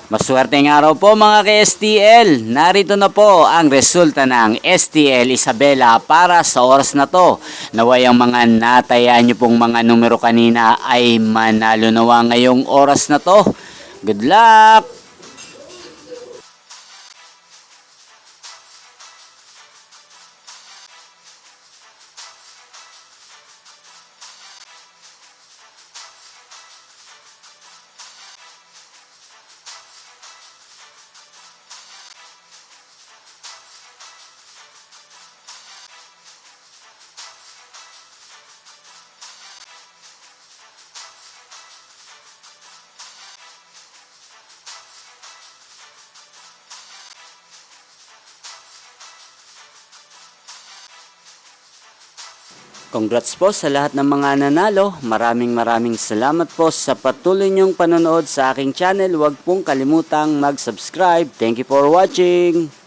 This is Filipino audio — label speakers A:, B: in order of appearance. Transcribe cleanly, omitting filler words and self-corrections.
A: Maswerteng araw po mga ka-STL. Narito na po ang resulta ng STL Isabela para sa oras na to. Naway ang mga natayaan nyo pong mga numero kanina ay manalo nawa ngayong oras na to. Good luck! Congrats po sa lahat ng mga nanalo. Maraming salamat po sa patuloy niyong panonood sa aking channel. Huwag pong kalimutang mag-subscribe. Thank you for watching.